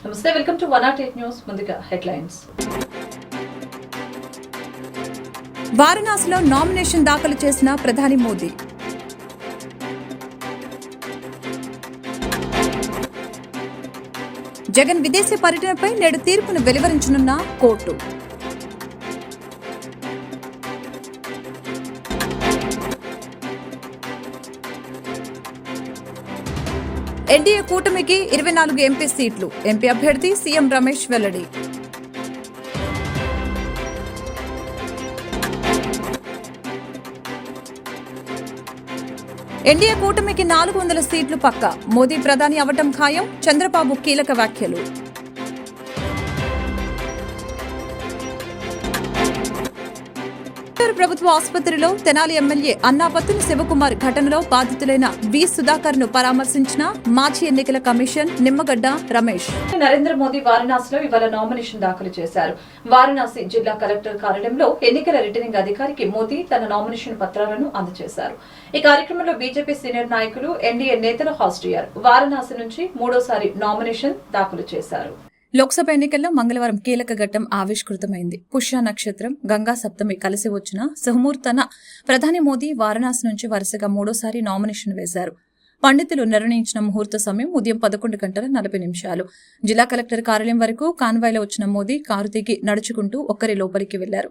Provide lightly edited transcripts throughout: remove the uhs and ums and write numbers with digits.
నమస్తే, welcome to 108 news. ముందుగా headlines. వారణాసిలో నామినేషన్ దాఖలు చేసిన ప్రధాని మోదీ. జగన్ విదేశీ పర్యటనపై నేడు తీర్పును వెలువరించనున్న కోర్టు. ఎన్డీఏ కూటమికి 24 ఎంపీ సీట్లు. ఎంపీ అభ్యర్థి సీఎం రమేష్ వెల్లడి. ఎన్డీఏ కూటమికి 400 సీట్లు పక్కా. మోదీ ప్రధాని అవటం ఖాయం. చంద్రబాబు కీలక వ్యాఖ్యలు. ప్రభుత్వ ఆసుపత్రిలో తెనాలి ఎమ్మెల్యే అన్నాపత్తుని శివకుమార్ ఘటనలో బాధితులైన వి సుధాకర్ ను పరామర్శించిన మాజీ ఎన్నికల కమిషన్ నిమ్మగడ్డ రమేష్. నరేంద్ర మోదీ వారణాసిలో ఇవాళ నామినేషన్ దాఖలు చేశారు. వారణాసి జిల్లా కలెక్టర్ కార్యాలయంలో ఎన్నికల రిటర్నింగ్ అధికారికి మోదీ తన నామినేషన్ పత్రాలను అందజేశారు. ఈ కార్యక్రమంలో బీజేపీ సీనియర్ నాయకులు, ఎన్డీఏ నేతలు హాజరయ్యారు. వారణాసి నుంచి మూడోసారి నామినేషన్ దాఖలు చేశారు. లోక్సభ ఎన్నికల్లో మంగళవారం కీలక ఘట్టం ఆవిష్కృతమైంది. పుష్య నక్షత్రం, గంగా సప్తమి కలిసి వచ్చిన సుముహూర్తాన ప్రధాని మోదీ వారణాసి నుంచి వరుసగా మూడోసారి నామినేషన్ వేశారు. పండితులు నిర్ణయించిన ముహూర్త సమయం ఉదయం 11:40. జిల్లా కలెక్టర్ కార్యాలయం వరకు కాన్వాయ్లో వచ్చిన మోదీ కారు దిగి నడుచుకుంటూ ఒక్కరి లోపలికి వెళ్లారు.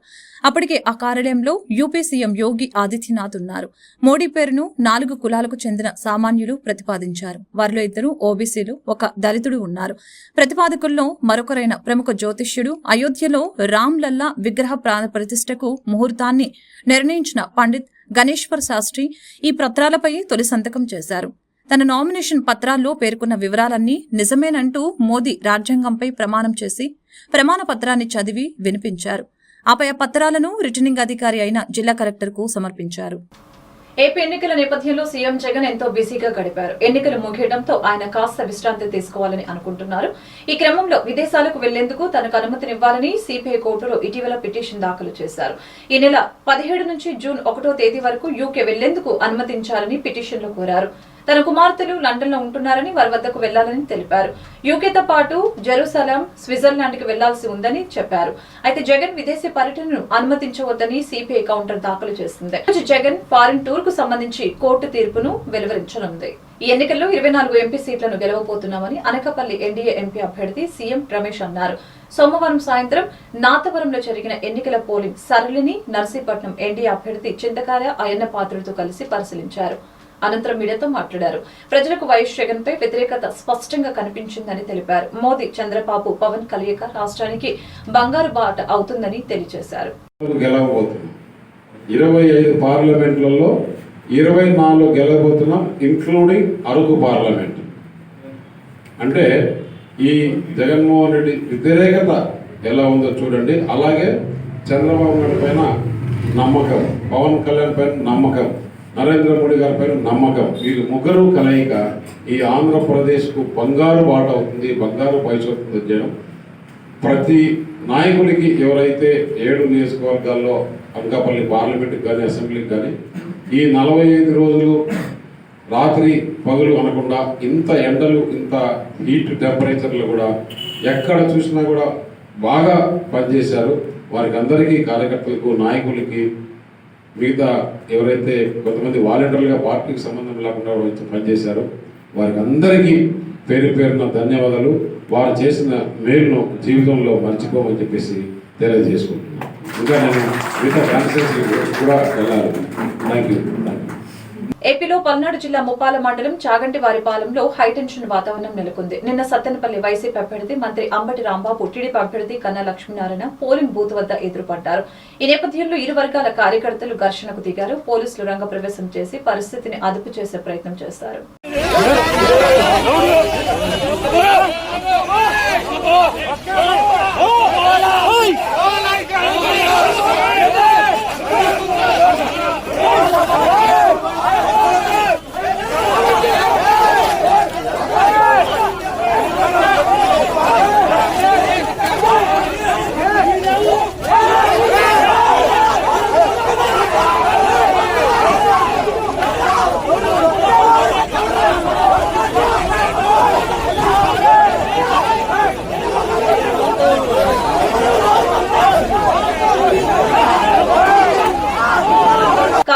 అప్పటికే ఆ కార్యాలయంలో యూపీ సీఎం యోగి ఆదిత్యనాథ్ ఉన్నారు. మోడీ పేరును 4 కులాలకు చెందిన సామాన్యులు ప్రతిపాదించారు. వారిలో 2 ఓబీసీలు, 1 దళితుడు ఉన్నారు. ప్రతిపాదకుల్లో మరొకరైన ప్రముఖ జ్యోతిష్యుడు, అయోధ్యలో రామ్ లల్లా విగ్రహ ప్రాణ ప్రతిష్టకు ముహూర్తాన్ని నిర్ణయించిన పండిత్ గణేశ్వర్ శాస్త్రి ఈ పత్రాలపై తొలి సంతకం చేశారు. తన నామినేషన్ పత్రాల్లో పేర్కొన్న వివరాలన్నీ నిజమేనంటూ మోదీ రాజ్యాంగంపై ప్రమాణం చేసి ప్రమాణ పత్రాన్ని చదివి వినిపించారు. ఆపై ఆ పత్రాలను రిటర్నింగ్ అధికారి అయిన జిల్లా కలెక్టర్కు సమర్పించారు. ఏపీ ఎన్నికల నేపథ్యంలో సీఎం జగన్ ఎంతో బిజీగా గడిపారు. ఎన్నికలు ముగియడంతో ఆయన కాస్త విశ్రాంతి తీసుకోవాలని అనుకుంటున్నారు. ఈ క్రమంలో విదేశాలకు వెళ్లేందుకు తనకు అనుమతినివ్వాలని సిబిఐ కోర్టులో ఇటీవల పిటిషన్ దాఖలు చేశారు. ఈ నెల 17 నుంచి జూన్ 1వ తేదీ వరకు యూకే వెళ్లేందుకు అనుమతించాలని పిటిషన్లో కోరారు. తన కుమార్తెలు లండన్ లో ఉంటున్నారని వారి వద్దకు వెళ్లాలని తెలిపారు. యూకేతో పాటు జెరూసలేం, స్విట్జర్లాండ్ కి వెళ్లాల్సి ఉందని చెప్పారు. అయితే జగన్ విదేశీ పర్యటనను అనుమతించవద్దని సిబిఐ కౌంటర్ దాఖలు చేసింది. జగన్ ఫారిన్ టూర్ కు సంబంధించి కోర్టు తీర్పును వెలువరించనుంది. ఈ ఎన్నికల్లో 24 ఎంపీ సీట్లను గెలవబోతున్నామని అనకాపల్లి ఎన్డీఏ ఎంపీ అభ్యర్థి సీఎం రమేష్ అన్నారు. సోమవారం సాయంత్రం నాతవరంలో జరిగిన ఎన్నికల పోలింగ్ సరళిని నర్సీపట్నం ఎన్డీఏ అభ్యర్థి చింతకాయ అయ్యన్న పాత్రుడితో కలిసి పరిశీలించారు. అనంతరం మీడియాతో మాట్లాడారు. ప్రజలకు వైఎస్ జగన్ పై వ్యతిరేకత స్పష్టంగా కనిపించిందని తెలిపారు. మోదీ, చంద్రబాబు, పవన్ కలయిక రాష్ట్రానికి బంగారు బాట అవుతుందని తెలియజేశారు. 25 పార్లమెంట్లలో 24 గెలవబోతున్నాం, ఇంక్లూడింగ్ అరకు పార్లమెంట్. అంటే ఈ జగన్మోహన్ రెడ్డి వ్యతిరేకత ఎలా ఉందో చూడండి. అలాగే చంద్రబాబు నాయుడు పైన నమ్మకం, పవన్ కళ్యాణ్ పైన నమ్మకం, నరేంద్ర మోడీ గారి పైన నమ్మకం. వీళ్ళు ముగ్గురు కలయిక ఈ ఆంధ్రప్రదేశ్కు బంగారు బాట అవుతుంది, బంగారు భవిష్యత్తు చేయడం. ప్రతి నాయకుడికి ఎవరైతే 7 నియోజకవర్గాల్లో అనకాపల్లి పార్లమెంట్కి కానీ అసెంబ్లీకి కానీ ఈ 45 రోజులు రాత్రి పగలు అనకుండా ఇంత ఎండలు, ఇంత హీట్ టెంపరేచర్లు కూడా ఎక్కడ చూసినా కూడా బాగా పనిచేశారు. వారికి అందరికీ, కార్యకర్తలకు, నాయకులకి, మిగతా ఎవరైతే కొంతమంది వాలంటీర్లుగా పార్టీకి సంబంధం లేకుండా పనిచేశారో వారికి అందరికీ పేరు పేరున ధన్యవాదాలు. వారు చేసిన మేలును జీవితంలో మర్చిపోమని చెప్పేసి తెలియజేసుకుంటున్నాను. ఇంకా నేను మిగతా కాన్స్టిట్యూన్సీ కూడా వెళ్ళాలి. Thank you. ఏపీలో పల్నాడు జిల్లా ముప్పాల మండలం చాగంటివారిపాలెంలో హైటెన్షన్ వాతావరణం నెలకొంది. నిన్న సత్తెనపల్లి వైసీపీ అభ్యర్థి మంత్రి అంబటి రాంబాబు, టీడీపీ అభ్యర్థి కన్నా లక్ష్మీనారాయణ పోలింగ్ బూత్ వద్ద ఎదురుపడ్డారు. ఈ నేపథ్యంలో ఇరు వర్గాల కార్యకర్తలు ఘర్షణకు దిగారు. పోలీసులు రంగప్రవేశం చేసి పరిస్థితిని అదుపు చేసే ప్రయత్నం చేశారు.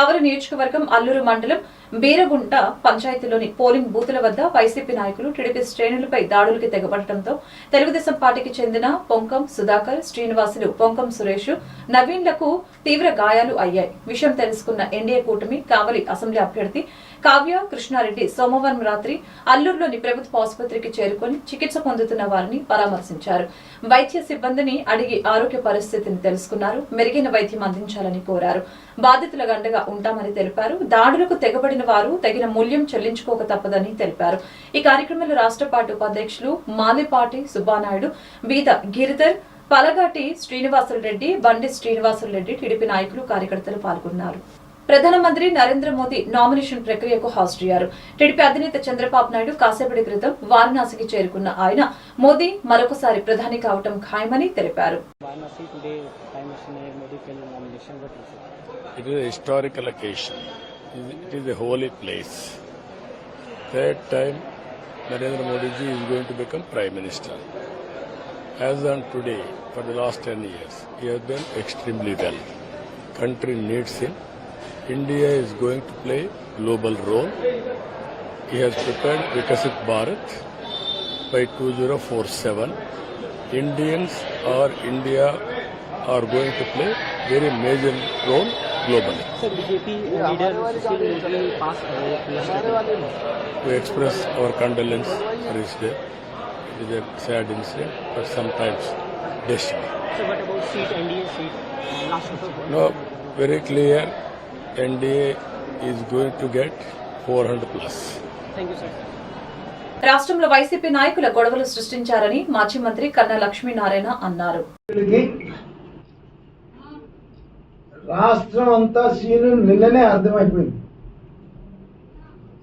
కావలి నియోజకవర్గం అల్లూరు మండలం బీరగుంట పంచాయతీలోని పోలింగ్ బూతుల వద్ద వైసీపీ నాయకులు టీడీపీ శ్రేణులపై దాడులకి తెగబడటంతో తెలుగుదేశం పార్టీకి చెందిన పొంకం సుధాకర్, శ్రీనివాసులు, పొంకం సురేష్, నవీన్లకు తీవ్ర గాయాలు అయ్యాయి. విషయం తెలుసుకున్న ఎన్డీఏ కూటమి కావలి అసెంబ్లీ అభ్యర్థి కావ్య కృష్ణారెడ్డి సోమవారం రాత్రి అల్లూరులోని ప్రభుత్వ ఆసుపత్రికి చేరుకుని చికిత్స పొందుతున్న వారిని పరామర్శించారు. వైద్య సిబ్బందిని అడిగి ఆరోగ్య పరిస్థితిని తెలుసుకున్నారు. మెరుగైన వైద్యం అందించాలని కోరారు. బాధితుల అండగా ఉంటామని తెలిపారు. దాడులకు తెగబడిన వారు తగిన మూల్యం చెల్లించుకోక తప్పదని తెలిపారు. ఈ కార్యక్రమంలో రాష్ట్ర పార్టీ ఉపాధ్యక్షులు మాలిపాటి సుబ్బానాయుడు, బీద గిరిధర్, పలగాటి శ్రీనివాసులరెడ్డి, బండి శ్రీనివాసులరెడ్డి, టీడీపీ నాయకులు, కార్యకర్తలు పాల్గొన్నారు. ప్రధానమంత్రి నరేంద్ర మోదీ నామినేషన్ ప్రక్రియకు హాజరయ్యారు. టీడీపీ అధినేత చంద్రబాబు నాయుడు కాసేపటి క్రితం వారణాసికి చేరుకున్న ఆయన మోదీ మరొకసారి ప్రధాని కావటం ఖాయమని తెలిపారు. It is a historical occasion. It is a holy place. That time, Narendra Modi ji is going to become Prime Minister. As on today, for the last 10 years, he has done extremely well. Country needs him. India is going to play global role. He has prepared Vikasit Bharat by 2047. Indians or India are going to play very major role globally. Sir, BJP leader Sushil Modi passed away yesterday. We express our condolence for his death. It is a sad incident, but sometimes destiny. So what about seat, NDA seat? Last No, very clear. NDA is going to get 400 plus. Thank you, sir. రాష్ట్రంలో YCP నాయకుల గొడవలు సృష్టించారని మాజీ మంత్రి కన్నా లక్ష్మీనారాయణ అన్నారు. రాష్ట్రం అంతా scene నిన్ననే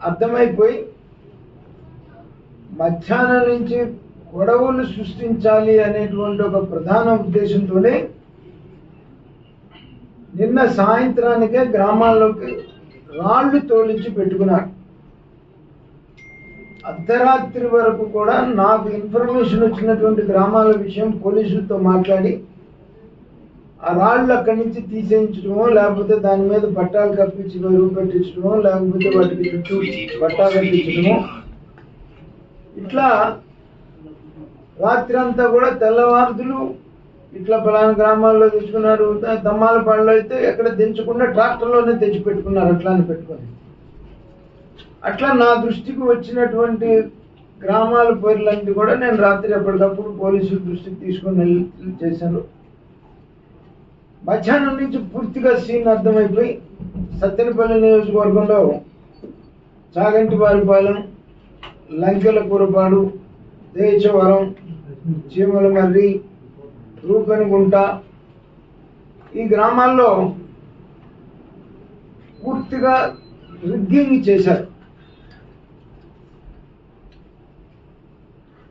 అర్థమైపోయి మధ్యాహ్నం నుంచి గొడవలు సృష్టించాలి అనేటువంటి ఒక ప్రధాన ఉద్దేశంతోనే నిన్న సాయంత్రానికే గ్రామాల్లోకి రాళ్లు తోలించి పెట్టుకున్నారు. అర్ధరాత్రి వరకు కూడా నాకు ఇన్ఫర్మేషన్ వచ్చినటువంటి గ్రామాల విషయం పోలీసులతో మాట్లాడి ఆ రాళ్ళు అక్కడి నుంచి తీసేయించడమో, లేకపోతే దాని మీద పట్టాలు కప్పించి వెరువు పెట్టించడమో, లేకపోతే వాటికి చుట్టూ పట్టాలు కట్టించడమో, ఇట్లా రాత్రి అంతా కూడా తెల్లవారుదులు ఇట్లా పలానా గ్రామాల్లో తెచ్చుకున్నారు. దమ్మాలపాడులో అయితే ఎక్కడ దించకుండా ట్రాక్టర్లోనే తెచ్చి పెట్టుకున్నారు. అట్లానే పెట్టుకొని అట్లా నా దృష్టికి వచ్చినటువంటి గ్రామాల పేర్లన్నీ కూడా నేను రాత్రి ఎప్పటికప్పుడు పోలీసుల దృష్టికి తీసుకొని చేశాను. మధ్యాహ్నం నుంచి పూర్తిగా సీన్ అర్థమైపోయి సత్తెనపల్లి నియోజకవర్గంలో చాగంటివారిపాలెం, లంకెలకూరపాడు, దేశవరం, చీమలమర్రి, రూపనిగుంట ఈ గ్రామాల్లో పూర్తిగా రిగ్గింగ్ చేశారు.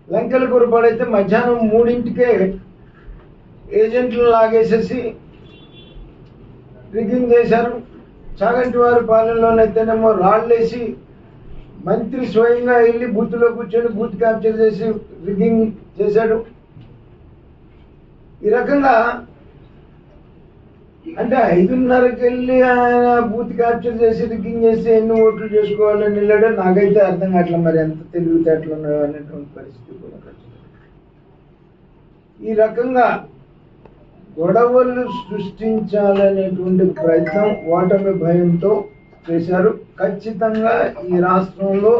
లంకెలకూరపాడైతే మధ్యాహ్నం 3ంటికే ఏజెంట్లను లాగేసేసి రిగ్గింగ్ చేశారు. చాగంటివారిపాలెంలోనైతేనేమో రాళ్ళేసి మంత్రి స్వయంగా వెళ్ళి బూత్లో కూర్చొని బూత్ క్యాప్చర్ చేసి రిగ్గింగ్ చేశాడు. ఈ రకంగా అంటే 5:30కి వెళ్ళి ఆయన బూత్ క్యాప్చర్ చేసి రిగ్గింగ్ చేసి ఎన్ని ఓట్లు చేసుకోవాలని వెళ్ళాడో నాకైతే అర్థం కావట్లేదు. మరి ఎంత తెలివితేటలు ఉన్నాయో అనేటువంటి పరిస్థితి కూడా. ఈ రకంగా గొడవలు సృష్టించాలనేటువంటి ప్రయత్నం ఓటమి భయంతో చేశారు. ఖచ్చితంగా ఈ రాష్ట్రంలో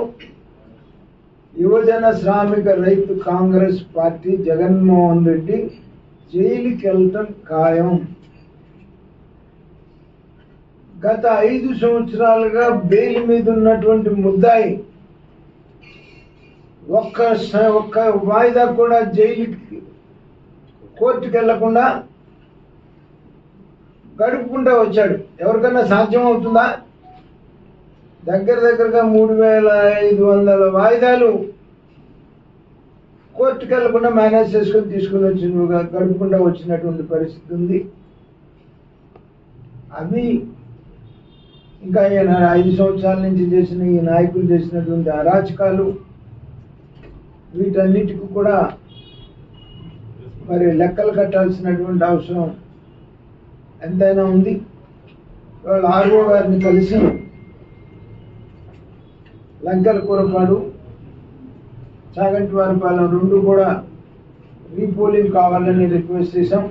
యువజన శ్రామిక రైతు కాంగ్రెస్ పార్టీ జగన్మోహన్ రెడ్డి జైలుకి వెళ్ళటం ఖాయం. గత 5 సంవత్సరాలుగా బెయిల్ మీద ఉన్నటువంటి ముద్దాయి ఒక్క వాయిదా కూడా జైలుకి కోర్టుకు వెళ్లకుండా గడుపుకుంటూ వచ్చాడు. ఎవరికన్నా సాధ్యం అవుతుందా? దగ్గరగా 3500 వాయిదాలు కోర్టుకు వెళ్లకుండా మేనేజ్ చేసుకొని తీసుకుని వచ్చి గడుపుకుంటూ వచ్చినటువంటి పరిస్థితి ఉంది. అవి ఇంకా 5 సంవత్సరాల నుంచి చేసిన ఈ నాయకులు చేసినటువంటి అరాచకాలు, వీటన్నిటికీ కూడా మరి లెక్కలు కట్టాల్సినటువంటి అవసరం ఎంతైనా ఉంది. వాళ్ళ ఆర్ఓ గారిని కలిసి లంకల కూరపాడు, చాగంటివారిపాలెం 2 కూడా రీపోలింగ్ కావాలని రిక్వెస్ట్ చేశాం.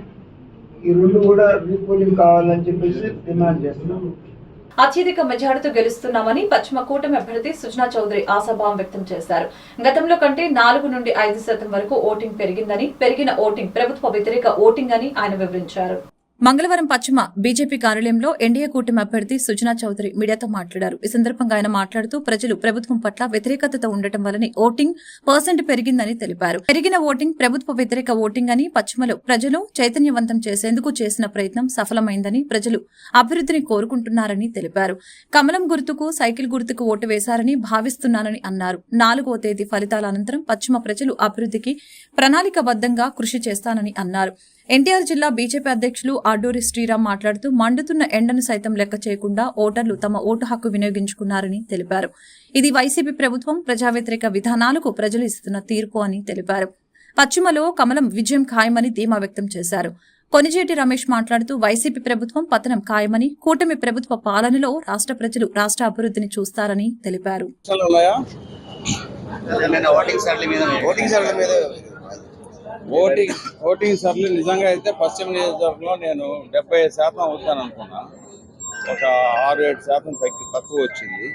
ఈ 2 కూడా రీపోలింగ్ కావాలని చెప్పేసి డిమాండ్ చేస్తున్నాం. అత్యధిక మెజార్టీతో గెలుస్తున్నామని పశ్చిమ కూటమి అభ్యర్థి సుజనా చౌదరి ఆశాభావం వ్యక్తం చేశారు. గతంలో కంటే 4 నుండి 5% వరకు ఓటింగ్ పెరిగిందని, పెరిగిన ఓటింగ్ ప్రభుత్వ వ్యతిరేక ఓటింగ్ అని ఆయన వివరించారు. మంగళవారం పశ్చిమ బీజేపీ కార్యాలయంలో ఎన్డీఏ కూటమి అభ్యర్థి సుజనా చౌదరి మీడియాతో మాట్లాడారు. ఈ సందర్భంగా ఆయన మాట్లాడుతూ ప్రజలు ప్రభుత్వం పట్ల వ్యతిరేకతతో ఉండటం వల్లనే ఓటింగ్ % పెరిగిందని తెలిపారు. పెరిగిన ఓటింగ్ ప్రభుత్వ వ్యతిరేక ఓటింగ్ అని, పశ్చిమలో ప్రజలు చైతన్యవంతం చేసేందుకు చేసిన ప్రయత్నం సఫలమైందని, ప్రజలు అభివృద్ధిని కోరుకుంటున్నారని తెలిపారు. కమలం గుర్తుకు, సైకిల్ గుర్తుకు ఓటు వేశారని భావిస్తున్నానని అన్నారు. 4వ తేదీ ఫలితాల అనంతరం పశ్చిమ ప్రజలు అభివృద్ధికి ప్రణాళికబద్దంగా కృషి చేస్తానని అన్నారు. ఎన్టీఆర్ జిల్లా బీజేపీ అధ్యక్షులు అడ్డూరి శ్రీరామ్ మాట్లాడుతూ మండుతున్న ఎండను సైతం లెక్క చేయకుండా ఓటర్లు తమ ఓటు హక్కు వినియోగించుకున్నారని తెలిపారు. ఇది వైసీపీ ప్రభుత్వం ప్రజా వ్యతిరేక విధానాలకు ప్రజలు ఇస్తున్న తీర్పు అని తెలిపారు. పశ్చిమలో కమలం విజయం ఖాయమని ధీమా వ్యక్తం చేశారు. కొనిజేటి రమేష్ మాట్లాడుతూ వైసీపీ ప్రభుత్వం పతనం ఖాయమని, కూటమి ప్రభుత్వ పాలనలో రాష్ట్ర ప్రజలు రాష్ట్ర అభివృద్ధిని చూస్తారని తెలిపారు. ఓటింగ్ సర్లు నిజంగా అయితే పశ్చిమ నియోజకవర్గంలో నేను 75% అవుతాను అనుకున్నా. ఒక 6-7% తక్కువ వచ్చింది.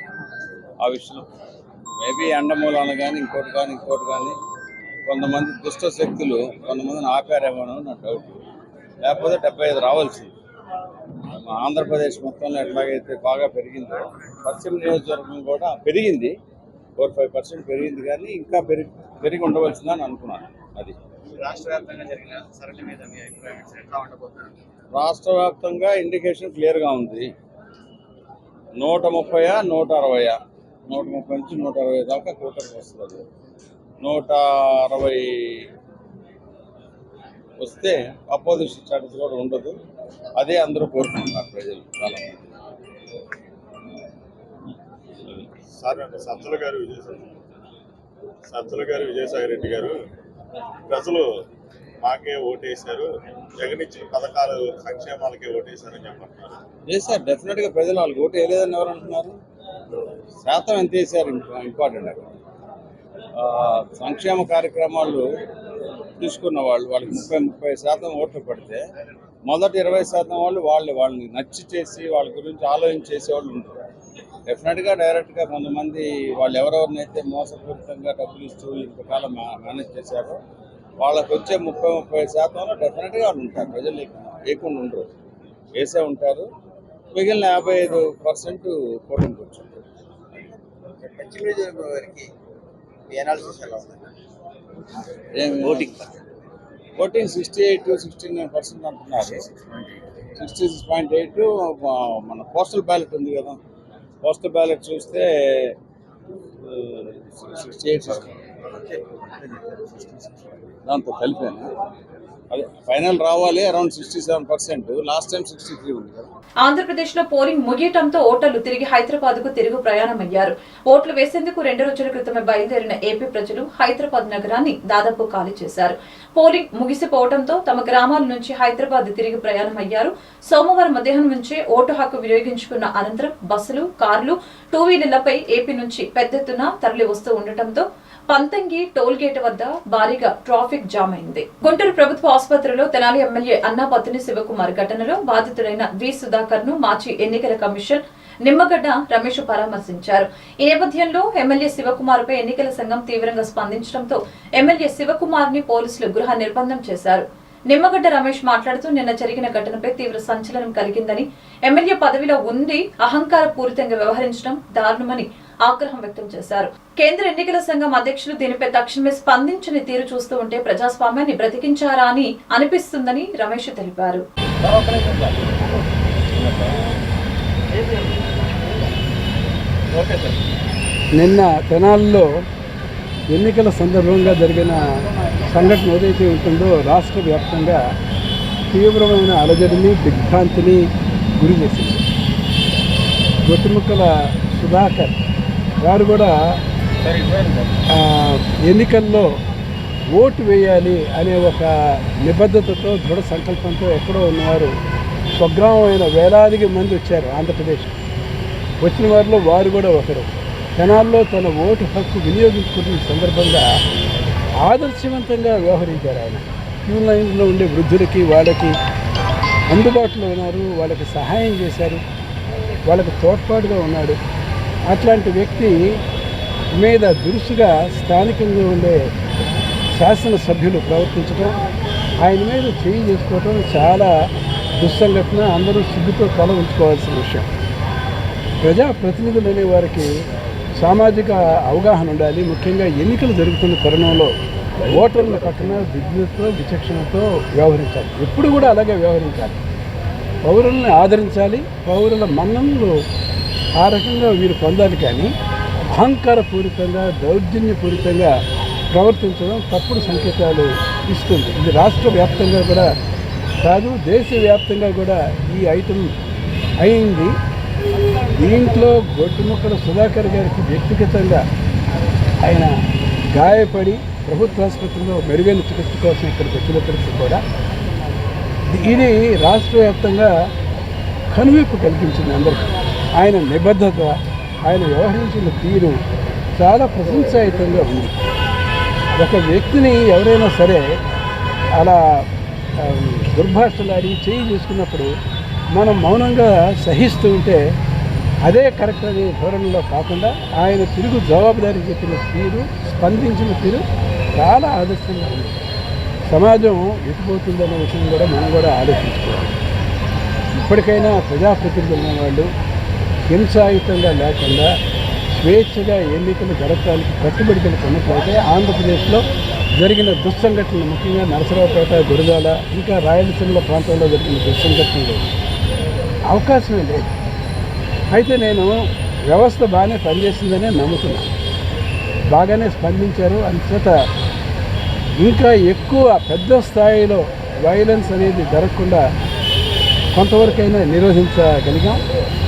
ఆ విషయం మేబీ ఎండమూలాలు కానీ ఇంకోటి కానీ కొంతమంది దుష్ట శక్తులు కొంతమందిని ఆపారేమో నా డౌట్. లేకపోతే 75 రావాల్సింది. మా ఆంధ్రప్రదేశ్ మొత్తంలో ఎట్లాగైతే బాగా పెరిగిందో పశ్చిమ నియోజకవర్గం కూడా పెరిగింది. 4-5% పెరిగింది, కానీ ఇంకా పెరిగి ఉండవలసిందని అనుకున్నాను. అది రాష్ట్ర వ్యాప్తంగా జరిగిన సరళి మీద మీ అభిప్రాయం ఎట్లా ఉండబోతున్నారు? రాష్ట్ర వ్యాప్తంగా ఇండికేషన్ క్లియర్గా ఉంది. 130, 160, 130 నుంచి 160 దాకా కూటమి వస్తుంది. 160 వస్తే అపోజిషన్ స్టాటస్ కూడా ఉండదు. అదే అందరూ కోరుకుంటున్నారు ప్రజలు చాలా మంది. సత్తుల గారు విజయసాయి రెడ్డి గారు ప్రజలు మాకే ఓటేశారు, జగన్ ఇచ్చిన పథకాలు సంక్షేమాలకే ఓటేశారని చెప్పంటున్నారు. చేశారు. డెఫినెట్గా ప్రజలు వాళ్ళకి ఓటు వేయలేదని ఎవరు అంటున్నారు? శాతం ఎంత వేశారు ఇంపార్టెంట్. అక్కడ సంక్షేమ కార్యక్రమాలు తీసుకున్న వాళ్ళకి 30% ఓట్లు పడితే మొదటి 20% వాళ్ళని నచ్చి చేసి వాళ్ళ గురించి ఆలోచించేసే వాళ్ళు ఉంటారు. డెఫినెట్గా డైరెక్ట్గా కొంతమంది వాళ్ళు ఎవరెవరినైతే మోసపూరితంగా డబ్బులు ఇస్తూ ఇంతకాలం మేనేజ్ చేశారో వాళ్ళకి వచ్చే 30% డెఫినెట్గా వాళ్ళు ఉంటారు. ప్రజలు లేకుండా ఉండరు, వేసే ఉంటారు. మిగిలిన 55% పోలింగ్ కూర్చుంటారు. ఓటింగ్ 68-69% అంటున్నారు. 66.8 మన పోస్టల్ బ్యాలెట్ ఉంది కదా, పోస్టల్ బ్యాలెట్ చూస్తే 68 దాంతో కలిపాను. అదే ఫైనల్ రావాలి అరౌండ్ 67%. లాస్ట్ టైం 63 ఉంది కదా. ఆంధ్రప్రదేశ్ లో పోలింగ్ ముగియటంతో ఓటర్లు తిరిగి హైదరాబాద్ కు తిరుగు ప్రయాణమయ్యారు. ఓట్లు వేసేందుకు 2 రోజుల క్రితమే బయలుదేరిన ఏపీ ప్రజలు హైదరాబాద్ నగరాన్ని దాదాపు ఖాళీ చేశారు. పోలింగ్ ముగిసిపోవడంతో తమ గ్రామాల నుంచి హైదరాబాద్ తిరిగి ప్రయాణమయ్యారు. సోమవారం మధ్యాహ్నం నుంచే ఓటు హక్కు వినియోగించుకున్న అనంతరం బస్సులు, కార్లు, 2 వీలర్లపై ఏపీ నుంచి పెద్ద ఎత్తున తరలి వస్తూ ఉండటంతో పంతంగి టోల్ గేట్ వద్ద భారీగా ట్రాఫిక్ జామ్ అయింది. గుంటూరు ప్రభుత్వ ఆసుపత్రిలో తెనాలి ఎమ్మెల్యే అన్నా పత్తిని శివకుమార్ ఘటనలో బాధితుడైన వి సుధాకర్ ను మాజీ ఎన్నికల కమిషన్ నిమ్మగడ్డ రమేష్ పరామర్శించారు. ఈ నేపథ్యంలో ఎమ్మెల్యే శివకుమార్ పై ఎన్నికల సంఘం తీవ్రంగా స్పందించడంతో ఎమ్మెల్యే శివకుమార్ ని పోలీసులు గృహ నిర్బంధం చేశారు. నిమ్మగడ్డ రమేష్ మాట్లాడుతూ నిన్న జరిగిన ఘటనపై తీవ్ర సంచలనం కలిగిందని, ఎమ్మెల్యే పదవిలో ఉండి అహంకార పూరితంగా వ్యవహరించడం దారుణమని ఆగ్రహం వ్యక్తం చేశారు. కేంద్ర ఎన్నికల సంఘం అధ్యక్షులు దీనిపై తక్షణమే స్పందించని తీరు చూస్తూ ఉంటే ప్రజాస్వామ్యాన్ని బ్రతికించారా అని అనిపిస్తుందని రమేష్ తెలిపారు. నిన్న తెనాలిలో ఎన్నికల సందర్భంగా జరిగిన సంఘటన ఏదైతే ఉంటుందో రాష్ట్ర వ్యాప్తంగా తీవ్రమైన అలజడిని, దిగ్భ్రాంతిని గురి చేసింది. గొట్టుముక్కల సుధాకర్ గారు కూడా ఎన్నికల్లో ఓటు వేయాలి అనే ఒక నిబద్ధతతో, దృఢ సంకల్పంతో ఎక్కడో ఉన్నవారు స్వగ్రామం అయిన వేలాదిగా మంది వచ్చారు ఆంధ్రప్రదేశ్. వచ్చిన వారిలో వారు కూడా ఒకరు. తెనాల్లో తన ఓటు హక్కు వినియోగించుకున్న సందర్భంగా ఆదర్శవంతంగా వ్యవహరించారు ఆయన. క్యూ లైన్లో ఉండే వృద్ధులకి వాళ్ళకి అందుబాటులో ఉన్నారు, వాళ్ళకి సహాయం చేశారు, వాళ్ళకి తోడ్పాటుగా ఉన్నాడు. అట్లాంటి వ్యక్తి మీద దురుసుగా స్థానికంగా ఉండే శాసనసభ్యులు ప్రవర్తించడం, ఆయన మీద చేయి చేసుకోవడం చాలా దుస్సంఘటన. అందరూ సిగ్గుతో తల ఉంచుకోవాల్సిన విషయం. ప్రజాప్రతినిధులు అనే వారికి సామాజిక అవగాహన ఉండాలి. ముఖ్యంగా ఎన్నికలు జరుగుతున్న తరుణంలో ఓటర్ల పక్కన విజ్ఞతతో విచక్షణతో వ్యవహరించాలి. ఎప్పుడు కూడా అలాగే వ్యవహరించాలి. పౌరుల్ని ఆదరించాలి, పౌరుల మన్ననలు ఆ రకంగా వీరు పొందాలి. కానీ అహంకారపూరితంగా దౌర్జన్యపూరితంగా ప్రవర్తించడం తప్పుడు సంకేతాలు ఇస్తుంది. ఇది రాష్ట్ర వ్యాప్తంగా కూడా కాదు, దేశవ్యాప్తంగా కూడా ఈ ఐటెం అయింది. దీంట్లో గొట్టుముక్కల సుధాకర్ గారికి వ్యక్తిగతంగా ఆయన గాయపడి ప్రభుత్వ ఆసుపత్రిలో మెరుగైన చికిత్స కోసం ఇక్కడికి వచ్చినప్పటికీ కూడా ఇది రాష్ట్ర వ్యాప్తంగా కనువిప్పు కల్పించింది అందరికీ. ఆయన నిబద్ధత, ఆయన వ్యవహరించిన తీరు చాలా ప్రశంసాయుతంగా ఉంది. ఒక వ్యక్తిని ఎవరైనా సరే అలా దుర్భాషలాడి చేయి చేసుకున్నప్పుడు మనం మౌనంగా సహిస్తూ ఉంటే అదే కరెక్ట్ అనే ధోరణిలో కాకుండా ఆయన తిరుగు జవాబుదారీ చెప్పిన తీరు, స్పందించిన తీరు చాలా ఆదర్శంగా ఉంది. సమాజం ఎటుపోతుందనే విషయం కూడా మనం కూడా ఆలోచించుకోవాలి. ఇప్పటికైనా ప్రజాప్రతినిధులు వాళ్ళు హింసాయుతంగా లేకుండా స్వేచ్ఛగా ఎన్నికలు జరపడానికి కట్టుబడి కొన్నట్లయితే ఆంధ్రప్రదేశ్లో జరిగిన దుస్సంఘటనలు, ముఖ్యంగా నరసరావుపేట, గురజాల, ఇంకా రాయలసీమల ప్రాంతంలో జరిగిన దుస్సంఘటనలు అవకాశమే లేదు. అయితే నేను వ్యవస్థ బాగానే పనిచేసిందనే నమ్ముతున్నాను. బాగానే స్పందించారు. అందుచేత ఇంకా ఎక్కువ పెద్ద స్థాయిలో వైలెన్స్ అనేది జరగకుండా కొంతవరకైనా నిరోధించగలిగాం.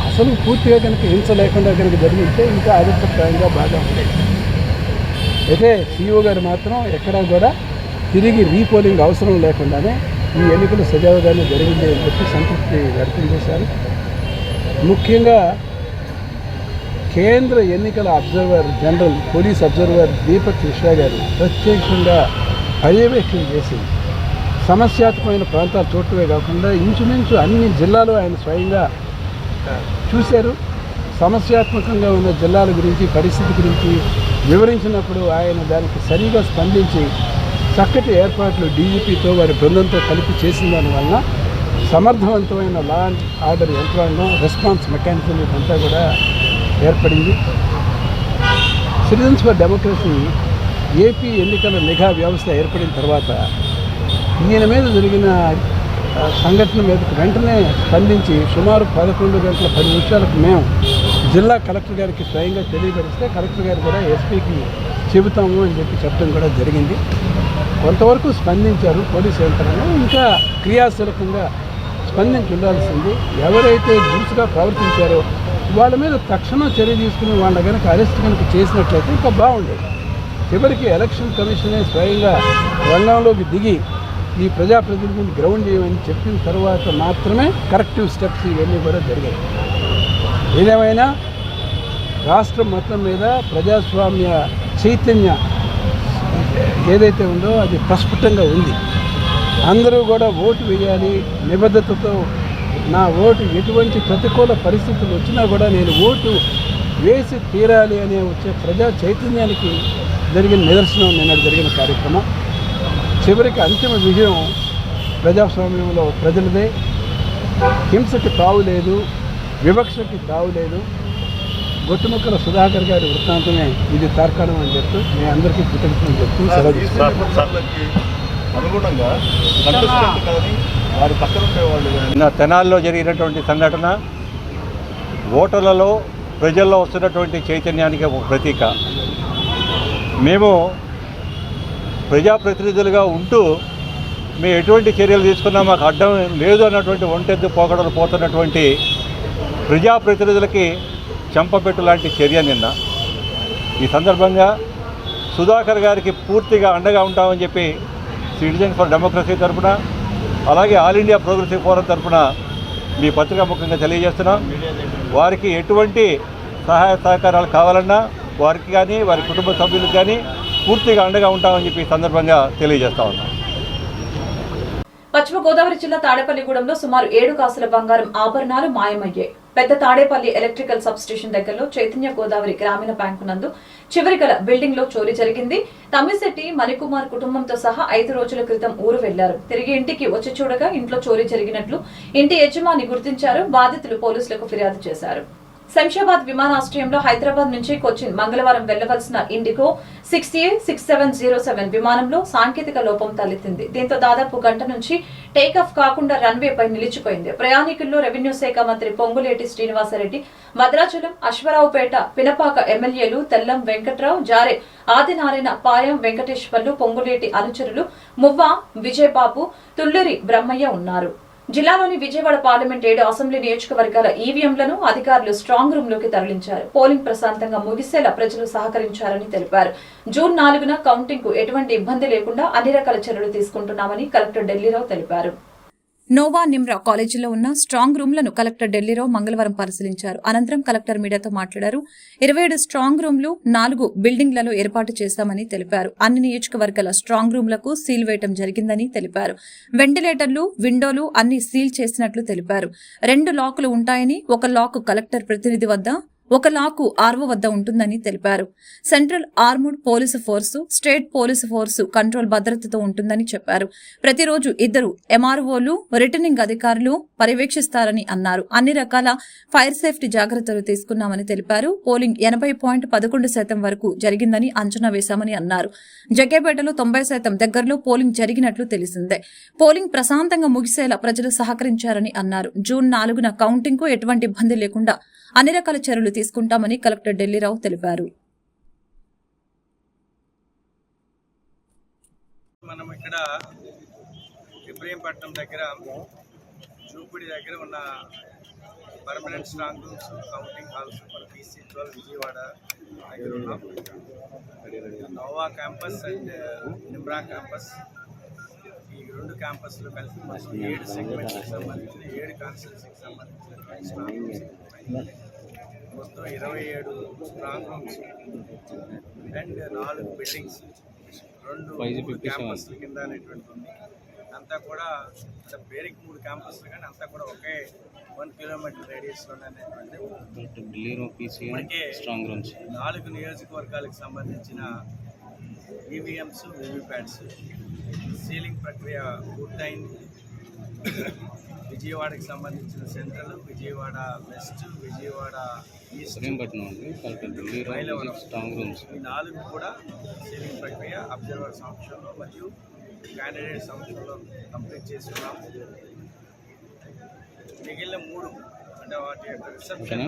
అసలు పూర్తిగా కనుక హింస లేకుండా కనుక జరిగితే ఇంకా ఆదర్శప్రాయంగా బాగా ఉండేది. అయితే సీఈఓ గారు మాత్రం ఎక్కడా కూడా తిరిగి రీపోలింగ్ అవసరం లేకుండానే ఈ ఎన్నికలు సజావుగానే జరిగింది అని చెప్పి సంతృప్తి వ్యక్తం చేశారు. ముఖ్యంగా కేంద్ర ఎన్నికల observer general, police observer Deepak Mishra గారు ప్రత్యేకంగా పర్యవేక్షణ చేసి సమస్యాత్మకమైన ప్రాంతాలు చూడటమే కాకుండా ఇంచుమించు అన్ని జిల్లాలు ఆయన స్వయంగా చూశారు. సమస్యాత్మకంగా ఉన్న జిల్లాల గురించి, పరిస్థితి గురించి వివరించినప్పుడు ఆయన దానికి సరిగా స్పందించి చక్కటి ఏర్పాట్లు డీజీపీతో వారి బృందంతో కలిపి చేసిన దానివల్ల సమర్థవంతమైన లా అండ్ ఆర్డర్ యంత్రాంగం, రెస్పాన్స్ మెకానిజం ఇదంతా కూడా ఏర్పడింది. సిటిజన్స్ ఫర్ డెమోక్రసీ ఏపీ ఎన్నికల నిఘా వ్యవస్థ ఏర్పడిన తర్వాత ఈయన మీద జరిగిన సంఘటన మీదకి వెంటనే స్పందించి సుమారు 11 గంటల 10 నిమిషాలకు మేము జిల్లా కలెక్టర్ గారికి స్వయంగా తెలియపరిస్తే కలెక్టర్ గారు కూడా ఎస్పీకి చెబుతాము అని చెప్పి చెప్పడం కూడా జరిగింది. కొంతవరకు స్పందించారు పోలీసు యంత్రాంగం. ఇంకా క్రియాశీలకంగా స్పందించి ఉండాల్సింది. ఎవరైతే దురుసుగా ప్రవర్తించారో వాళ్ళ మీద తక్షణం చర్య తీసుకుని వాళ్ళ కనుక అరెస్ట్ కనుక చేసినట్లయితే ఇంకా బాగుండేది. చివరికి ఎలక్షన్ కమిషనే స్వయంగా రంగంలోకి దిగి ఈ ప్రజాప్రతినిధులు గ్రౌండ్ చేయమని చెప్పిన తర్వాత మాత్రమే కరెక్టివ్ స్టెప్స్ ఇవన్నీ కూడా జరిగాయి. ఏదేమైనా రాష్ట్రం మొత్తం మీద ప్రజాస్వామ్య చైతన్య ఏదైతే ఉందో అది ప్రస్ఫుటంగా ఉంది. అందరూ కూడా ఓటు వేయాలి, నిబద్ధతతో నా ఓటు ఎటువంటి ప్రతికూల పరిస్థితులు వచ్చినా కూడా నేను ఓటు వేసి తీరాలి అనే వచ్చే ప్రజా చైతన్యానికి జరిగిన నిదర్శనం నిన్న జరిగిన కార్యక్రమం. చివరికి అంతిమ విజయం ప్రజాస్వామ్యంలో ప్రజలదే. హింసకి తావు లేదు, వివక్షకి తావు లేదు. గొట్టుముక్కల సుధాకర్ గారి వృత్తాంతమే ఇది తార్కాణం అని చెప్తూ మీ అందరికీ కృతజ్ఞతలు చెప్తూ సెలవు తీసుకుంటున్నాను. నిన్న తెనాల్లో జరిగినటువంటి సంఘటన ఓటర్లలో, ప్రజల్లో వస్తున్నటువంటి చైతన్యానికి ఒక ప్రతీక. మేము ప్రజాప్రతినిధులుగా ఉంటూ మేము ఎటువంటి చర్యలు తీసుకున్నా మాకు అడ్డం లేదు అన్నటువంటి ఒంటెద్దు పోకడలు పోతున్నటువంటి ప్రజాప్రతినిధులకి చెంపపెట్టు లాంటి చర్య నిన్న. ఈ సందర్భంగా సుధాకర్ గారికి పూర్తిగా అండగా ఉంటామని చెప్పి సిటిజన్స్ ఫర్ డెమోక్రసీ తరఫున, అలాగే ఆల్ ఇండియా ప్రోగ్రెసివ్ ఫోరం తరఫున మీ పత్రికా ముఖంగా తెలియజేస్తున్నాం. వారికి ఎటువంటి సహాయ సహకారాలు కావాలన్నా వారికి కానీ వారి కుటుంబ సభ్యులకు కానీ పూర్తిగా అండగా ఉంటామని చెప్పి సందర్భంగా తెలియజేస్తా ఉన్నాం. పశ్చిమ గోదావరి జిల్లా తాడేపల్లిగూడెంలో సుమారు 7 కాసుల బంగారం ఆభరణాలు మాయమయ్యాయి. పెద్ద తాడేపల్లి ఎలక్ట్రికల్ సబ్ స్టేషన్ దగ్గరలో చైతన్య గోదావరి గ్రామీణ బ్యాంకు నందు చివరి గల బిల్డింగ్ లో చోరీ జరిగింది. తమ్మిశెట్టి మణికుమార్ కుటుంబంతో సహా 5 రోజుల క్రితం ఊరు వెళ్లారు. తిరిగి ఇంటికి వచ్చి చూడగా ఇంట్లో చోరీ జరిగినట్లు ఇంటి యజమాని గుర్తించారు. బాధితులు పోలీసులకు ఫిర్యాదు చేశారు. శంషాబాద్ విమానాశ్రయంలో హైదరాబాద్ నుంచి కొచ్చిన్ మంగళవారం వెళ్లవలసిన ఇండిగో 6A6707 విమానంలో సాంకేతిక లోపం తలెత్తింది. దీంతో దాదాపు గంట నుంచి టేకాఫ్ కాకుండా రన్వేపై నిలిచిపోయింది. ప్రయాణికుల్లో రెవెన్యూ శాఖ మంత్రి పొంగులేటి శ్రీనివాసరెడ్డి, భద్రాచలం, అశ్వరావుపేట, పినపాక ఎమ్మెల్యేలు తెల్లం వెంకట్రావు, జారే ఆదినారాయణ, పాయం వెంకటేశ్వర్లు, పొంగులేటి అనుచరులు మువ్వ విజయబాబు, తుళ్లూరి బ్రహ్మయ్య ఉన్నారు. జిల్లాలోని విజయవాడ పార్లమెంట్ 7 అసెంబ్లీ నియోజకవర్గాల ఈవీఎంలను అధికారులు స్ట్రాంగ్ రూమ్ లోకి తరలించారు. పోలింగ్ ప్రశాంతంగా ముగిసేలా ప్రజలు సహకరించారని తెలిపారు. జూన్ 4న కౌంటింగ్ కు ఎటువంటి ఇబ్బంది లేకుండా అన్ని రకాల చర్యలు తీసుకుంటున్నామని కలెక్టర్ ఢిల్లీరావు తెలిపారు. నోవా నిమ్రా కాలేజీలో ఉన్న స్ట్రాంగ్ రూమ్లను కలెక్టర్ ఢిల్లీరావు మంగళవారం పరిశీలించారు. అనంతరం కలెక్టర్ మీడియాతో మాట్లాడారు. 27 స్ట్రాంగ్ రూమ్లు 4 బిల్డింగ్లలో ఏర్పాటు చేశామని తెలిపారు. అన్ని నియోజకవర్గాల స్ట్రాంగ్ రూమ్లకు సీల్ వేయడం జరిగిందని తెలిపారు. వెంటిలేటర్లు, విండోలు అన్ని సీల్ చేసినట్లు తెలిపారు. 2 లాకులు ఉంటాయని, ఒక లాక్ కలెక్టర్ ప్రతినిధి వద్ద, ఒక లాకు ఆర్వో వద్ద ఉంటుందని తెలిపారు. Central armed police force, state police force control భద్రతతో ఉంటుందని చెప్పారు. ప్రతిరోజు 2 ఎంఆర్ఓలు, రిటర్నింగ్ అధికారులు పర్యవేక్షిస్తారని అన్నారు. అన్ని రకాల ఫైర్ సేఫ్టీ జాగ్రత్తలు తీసుకున్నామని తెలిపారు. పోలింగ్ 80.11% వరకు జరిగిందని అంచనా వేశామని అన్నారు. జగ్గేపేటలో 90% దగ్గరలో పోలింగ్ జరిగినట్లు తెలిసిందే. పోలింగ్ ప్రశాంతంగా ముగిసేలా ప్రజలు సహకరించారని అన్నారు. జూన్ 4న కౌంటింగ్ కు ఎటువంటి ఇబ్బంది లేకుండా అన్ని రకాల చర్యలు తీసుకుంటామని కలెక్టర్ ఢిల్లీరావు తెలిపారు. మనం ఇక్కడ ఇబ్రహీంపట్నం దగ్గర చూపిడి దగ్గర ఉన్న permanent strong rooms, counting halls మన PC12 విజయవాడ దగ్గర ఉన్నాం. Nova campus and Nimra campus, ఈ 2 క్యాంపస్లు కలిసి మొత్తం 7 సెగ్మెంట్స్కి సంబంధించిన 7 కాన్స్టిట్యూన్సీకి సంబంధించిన స్ట్రాంగ్ రూమ్స్ మొత్తం 27 స్ట్రాంగ్ రూమ్స్ అండ్ 4 బిల్డింగ్స్, 2 క్యాంపస్ల కింద అనేటువంటి ఉంది. అంతా కూడా పేరుకి 3 క్యాంపస్లు, కానీ అంతా కూడా ఒకే 1 కిలోమీటర్ రేడియస్లోనే అనేటువంటి 4 నియోజకవర్గాలకు సంబంధించిన ఈవీఎంస్, వీవీప్యాట్స్ సీలింగ్ ప్రక్రియ పూర్తయింది. విజయవాడకి సంబంధించిన central, Vijayawada west, Vijayawada east, Mylavaram ఈ 4 కూడా సీలింగ్ ప్రక్రియ అబ్జర్వర్ సంవత్సరంలో మరియు క్యాండిడేట్ సంవత్సరంలో కంప్లీట్ చేసుకున్నాం. మిగిలిన 3 అంటే వాటి యొక్క రిసెప్షన్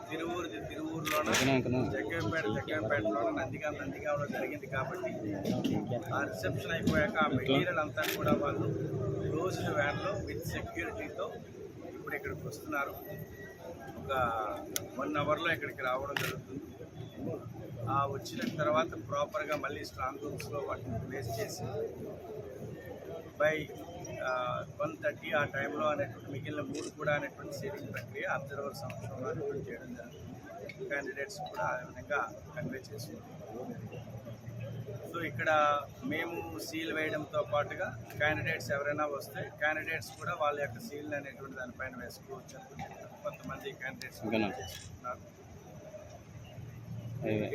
తిరువూరులోన, జగ్గంపేటలోన, నందిగామలో జరిగింది. కాబట్టి ఆ రిసెప్షన్ అయిపోయాక ఆ మెటీరియల్ అంతా కూడా వాళ్ళు క్లోజ్డ్ వ్యాన్లో విత్ సెక్యూరిటీతో ఇప్పుడు ఇక్కడికి వస్తున్నారు. ఒక 1 అవర్లో ఇక్కడికి రావడం జరుగుతుంది. ఆ వచ్చిన తర్వాత ప్రాపర్గా మళ్ళీ స్ట్రాంగ్ రూమ్స్లో వాటిని ప్లేస్ చేసి బై 1:30 ఆ టైంలో అనేటువంటి మిగిలిన 3 కూడా అనేటువంటి సీలింగ్ ప్రక్రియ అబ్జర్వర్ సంవత్సరంలో అనేటువంటి చేయడం జరుగుతుంది. క్యాండిడేట్స్ కూడా ఆ విధంగా కన్వే చేసుకుంటాం. సో ఇక్కడ మేము సీల్ వేయడంతో పాటుగా క్యాండిడేట్స్ ఎవరైనా వస్తే క్యాండిడేట్స్ కూడా వాళ్ళ యొక్క సీల్ అనేటువంటి దానిపైన వేసుకోవచ్చు. కొంతమంది క్యాండిడేట్స్ చేసుకుంటున్నారు.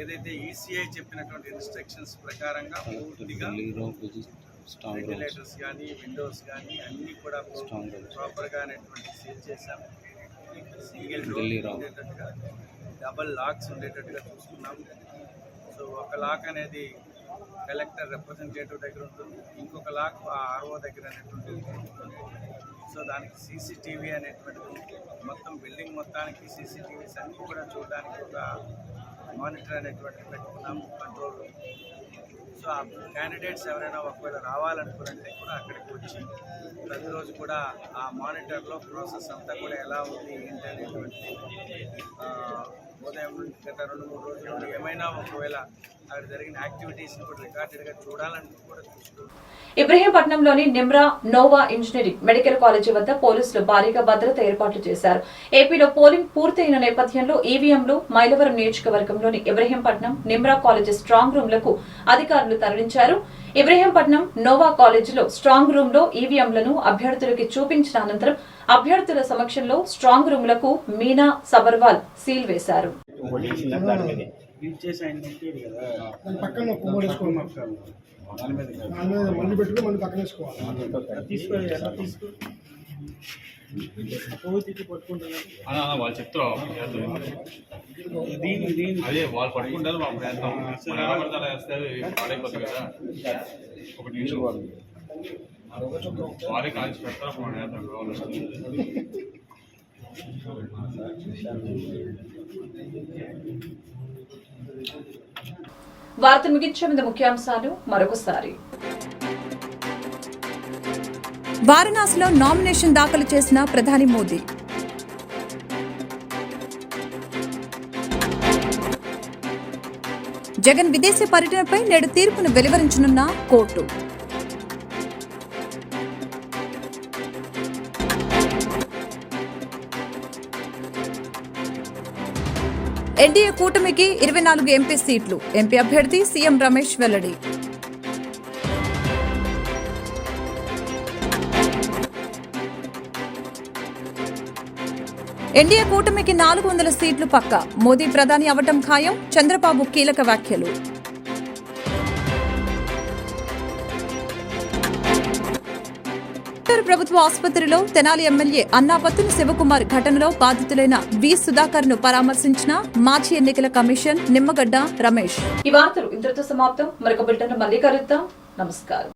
ఏదైతే ఈసీఐ చెప్పినటువంటి ఇన్స్ట్రక్షన్స్ ప్రకారంగా పూర్తిగా వెంటిలేటర్స్ కానీ, విండోస్ కానీ అన్నీ కూడా ప్రాపర్గా అనేటువంటి సీల్ చేశాము. సింగిల్ డోర్ ఉండేటట్టుగా, డబల్ లాక్స్ ఉండేటట్టుగా చూసుకున్నాం. సో ఒక లాక్ అనేది కలెక్టర్ రిప్రజెంటేటివ్ దగ్గర ఉంటుంది, ఇంకొక లాక్ ఆర్ఓ దగ్గర అనేటువంటి ఉంటుంది. సో దానికి సీసీటీవీ అనేటువంటిది మొత్తం బిల్డింగ్ మొత్తానికి సీసీటీవీస్ అన్నీ కూడా చూడడానికి ఒక మానిటర్ అనేటువంటిది పెట్టుకున్నాము, కంట్రోల్. సో ఆ క్యాండిడేట్స్ ఎవరైనా ఒకవేళ రావాలనుకున్నట్టే కూడా అక్కడికి వచ్చి ప్రతిరోజు కూడా ఆ మానిటర్లో ప్రాసెస్ అంతా కూడా ఎలా ఉంది ఏంటి అనేటువంటి ఉదయం నుండి గత 2-3 రోజుల నుండి ఏమైనా ఒకవేళ అక్కడ జరిగిన యాక్టివిటీస్ని కూడా రికార్డెడ్గా చూడాలని కూడా చూస్తున్నాం. ఇబ్రహీంపట్నంలోని Nimra Nova engineering medical college వద్ద పోలీసులు భారీగా భద్రత ఏర్పాట్లు చేశారు. ఏపీలో పోలింగ్ పూర్తయిన నేపథ్యంలో ఈవీఎంలు మైలవరం నియోజకవర్గంలోని ఇబ్రహీంపట్నం నిమ్రా కాలేజీ స్ట్రాంగ్ రూమ్లకు అధికారులు తరలించారు. ఇబ్రహీంపట్నం నోవా కాలేజీలో స్ట్రాంగ్ రూమ్ లో ఈవీఎంలను అభ్యర్థులకి చూపించిన అనంతరం అభ్యర్థుల సమక్షంలో స్ట్రాంగ్ రూమ్లకు మీనా సబర్వాల్ సీల్ వేశారు. వాళ్ళు చెప్తారు అదే వాళ్ళు పట్టుకుంటారు పాడైపోతుంది కదా. ఒకటి నిమిషం వాళ్ళే కాల్చి పెడతారు. వార్త ముగించే ముందు ముఖ్యాంశాలు మరొకసారి. వారణాసిలో నామినేషన్ దాఖలు చేసిన ప్రధాని మోదీ. జగన్ విదేశీ పర్యటనపై నేడు తీర్పును వెలువరించనున్న కోర్టు. ఎన్డీఏ కూటమికి 24 ఎంపీ సీట్లు. ఎంపీ అభ్యర్థి సీఎం రమేష్ వెల్లడి. ఎన్డీఏ కూటమికి 400 సీట్లు పక్కా. మోదీ ప్రధాని అవటం ఖాయం. చంద్రబాబు కీలక వ్యాఖ్యలు. ప్రభుత్వ ఆసుపత్రిలో తెనాలి ఎమ్మెల్యే అన్నాపత్తుని శివకుమార్ ఘటనలో బాధితులైన వి సుధాకర్ ను పరామర్శించిన మాజీ ఎన్నికల కమిషన్ నిమ్మగడ్డ రమేష్. ఈ వార్తలు ఇంతటితో సమాప్తం. మరొక బులెటిన్ మళ్ళీ కలుద్దాం. నమస్కారం.